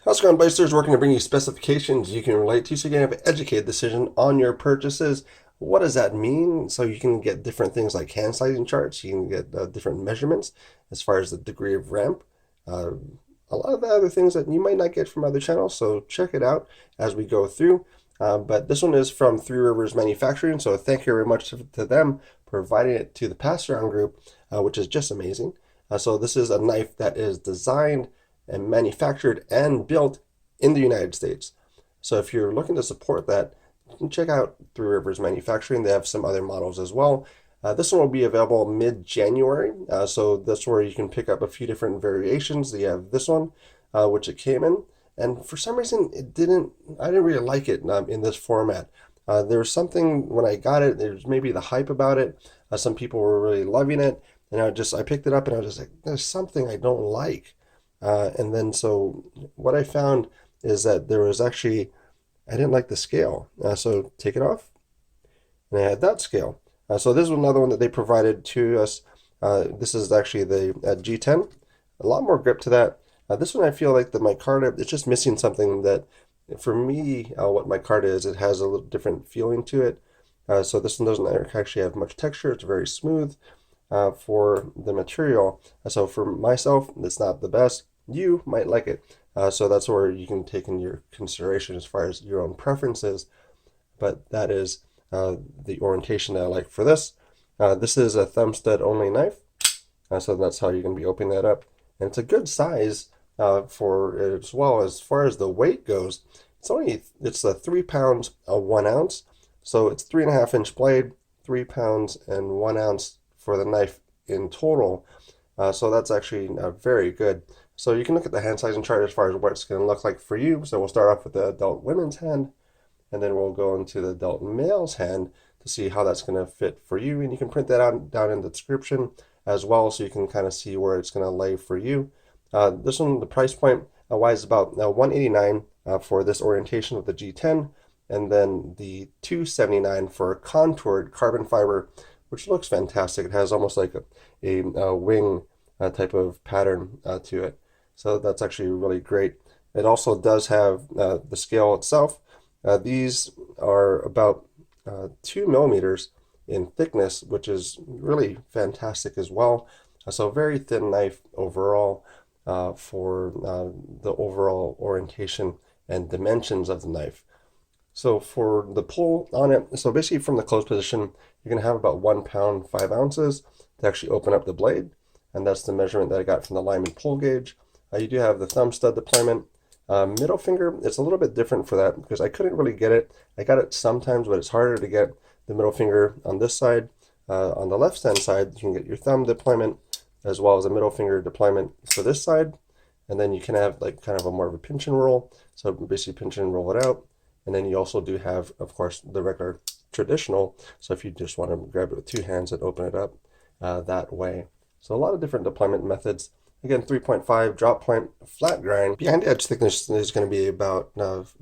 How's it going, Bysters? Working to bring you specifications you can relate to so you can have an educated decision on your purchases. What does that mean? So you can get different things like hand sizing charts. You can get different measurements as far as the degree of ramp. Uh, a lot of the other things that you might not get from other channels. So check it out as we go through. But this one is from Three Rivers Manufacturing. So thank you very much to them providing it to the Pass Around group, which is just amazing. So this is a knife that is designed and manufactured and built in the United States. So if you're looking to support that, check out Three Rivers Manufacturing. They have some other models as well. This one will be available mid-January. So that's where you can pick up a few different variations. You have this one, which it came in. And for some reason, I didn't really like it in this format. There was something when I got it, there's maybe the hype about it. Some people were really loving it. And I picked it up and I was just like, there's something I don't like. And then so what I found is that there was actually, I didn't like the scale. So take it off and I had that scale. So this is another one that they provided to us. This is actually the G10. A lot more grip to that. This one I feel like the micarta, it's just missing something that for me, what micarta is, it has a little different feeling to it. So this one doesn't actually have much texture. It's very smooth for the material. So for myself, it's not the best. You might like it. So that's where you can take in your consideration as far as your own preferences. But that is the orientation that I like for this. This is a thumb stud only knife. So that's how you're going to be opening that up. And it's a good size for as well as far as the weight goes. It's a 3 pounds, 1 ounce. So it's 3.5-inch blade, 3 pounds and 1 ounce for the knife in total. So that's actually very good. So you can look at the hand sizing chart as far as what it's going to look like for you. So we'll start off with the adult women's hand, and then we'll go into the adult male's hand to see how that's going to fit for you. And you can print that out down in the description as well, so you can kind of see where it's going to lay for you. This one, the price point wise is about $189 for this orientation with the G10, and then the $279 for a contoured carbon fiber, which looks fantastic. It has almost like a wing type of pattern to it. So that's actually really great. It also does have the scale itself. These are about 2 millimeters in thickness, which is really fantastic as well. So very thin knife overall for the overall orientation and dimensions of the knife. So for the pull on it, so basically from the closed position, you're going to have about 1 pound, 5 ounces to actually open up the blade. And that's the measurement that I got from the Lyman pull gauge. You do have the thumb stud deployment. Middle finger, it's a little bit different for that because I couldn't really get it. I got it sometimes, but it's harder to get the middle finger on this side. On the left hand side, you can get your thumb deployment as well as a middle finger deployment for this side. And then you can have like kind of a more of a pinch and roll. So basically pinch and roll it out. And then you also do have, of course, the regular traditional. So if you just want to grab it with 2 hands and open it up that way. So a lot of different deployment methods. Again, 3.5 drop point flat grind. Behind edge thickness is going to be about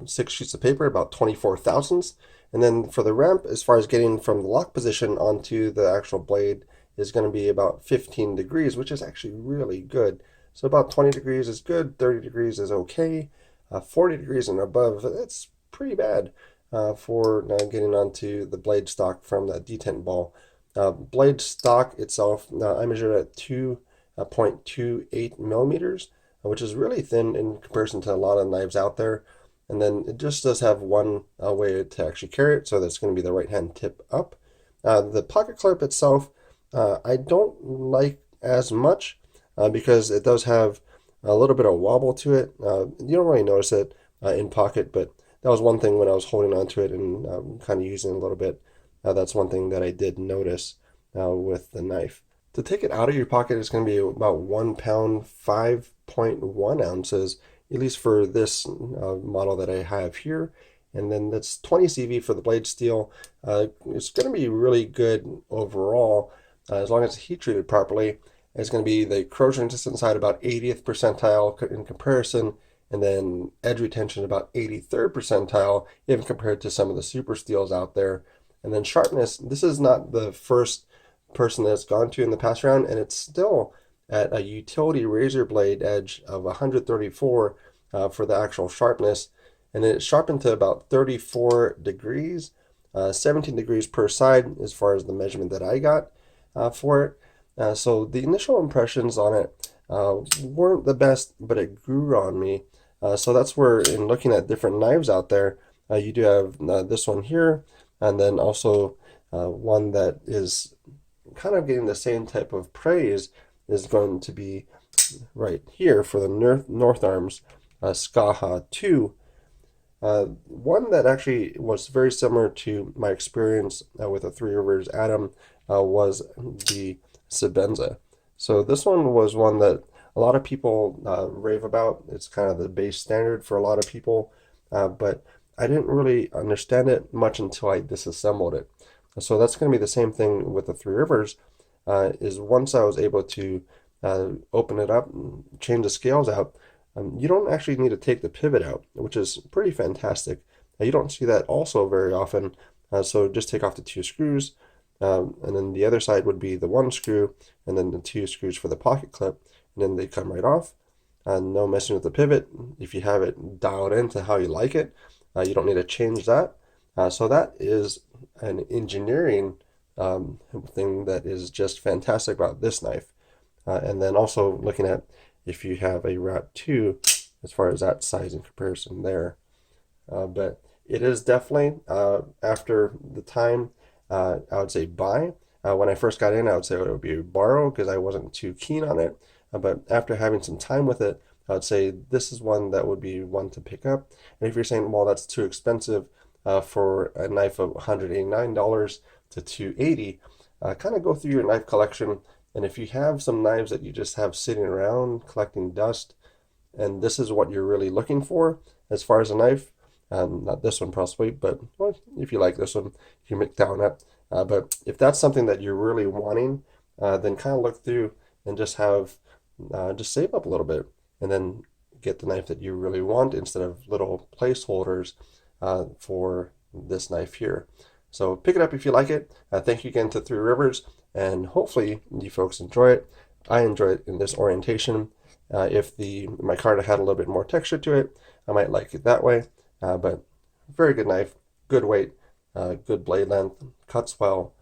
6 sheets of paper, about 24 thousandths. And then for the ramp, as far as getting from the lock position onto the actual blade, is going to be about 15 degrees, which is actually really good. So about 20 degrees is good, 30 degrees is okay, 40 degrees and above, that's pretty bad for getting onto the blade stock from the detent ball. Blade stock itself, I measured at 2.28 millimeters, which is really thin in comparison to a lot of knives out there. And then it just does have one way to actually carry it, so that's going to be the right hand tip up. The pocket clip itself, I don't like as much because it does have a little bit of wobble to it. You don't really notice it in pocket, but that was one thing when I was holding onto it and kind of using it a little bit. That's one thing that I did notice with the knife. To take it out of your pocket, it's going to be about 1 pound, 5.1 ounces, at least for this model that I have here. And then that's 20 CV for the blade steel. It's going to be really good overall as long as it's heat treated properly. It's going to be the corrosion resistance side about 80th percentile in comparison, and then edge retention about 83rd percentile, even compared to some of the super steels out there. And then sharpness, this is not the first person that's gone to in the past round, and it's still at a utility razor blade edge of 134. for the actual sharpness, and it sharpened to about 34 degrees, 17 degrees per side as far as the measurement that I got for it. So the initial impressions on it weren't the best, but it grew on me. So that's where, in looking at different knives out there, you do have this one here, and then also one that is kind of getting the same type of praise is going to be right here for the North Arms Skaha 2. One that actually was very similar to my experience with the Three Rivers Atom was the Sebenza. So this one was one that a lot of people rave about. It's kind of the base standard for a lot of people, but I didn't really understand it much until I disassembled it. So that's going to be the same thing with the Three Rivers. Is once I was able to open it up, and change the scales out, you don't actually need to take the pivot out, which is pretty fantastic. You don't see that also very often. So just take off the two screws, and then the other side would be the one screw, and then the two screws for the pocket clip, and then they come right off. No messing with the pivot. If you have it dialed into how you like it, you don't need to change that. So that is an engineering thing that is just fantastic about this knife. And then also looking at if you have a Rat 2 as far as that size in comparison there. But it is definitely, after the time, I would say buy. When I first got in, I would say it would be borrow because I wasn't too keen on it. But after having some time with it, I would say this is one that would be one to pick up. And if you're saying, well, that's too expensive for a knife of $189 to $280, kind of go through your knife collection. And if you have some knives that you just have sitting around collecting dust, and this is what you're really looking for as far as a knife, not this one possibly, but well, if you like this one, you can make that one up. But if that's something that you're really wanting, then kind of look through and just have, just save up a little bit and then get the knife that you really want instead of little placeholders for this knife here. So pick it up if you like it. Thank you again to Three Rivers, and hopefully you folks enjoy it. I enjoy it in this orientation. If the micarta had a little bit more texture to it, I might like it that way. But very good knife, good weight, good blade length, cuts well,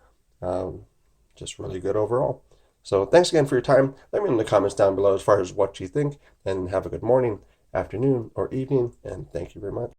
just really good overall. So thanks again for your time. Let me know in the comments down below as far as what you think, and have a good morning, afternoon, or evening, and thank you very much.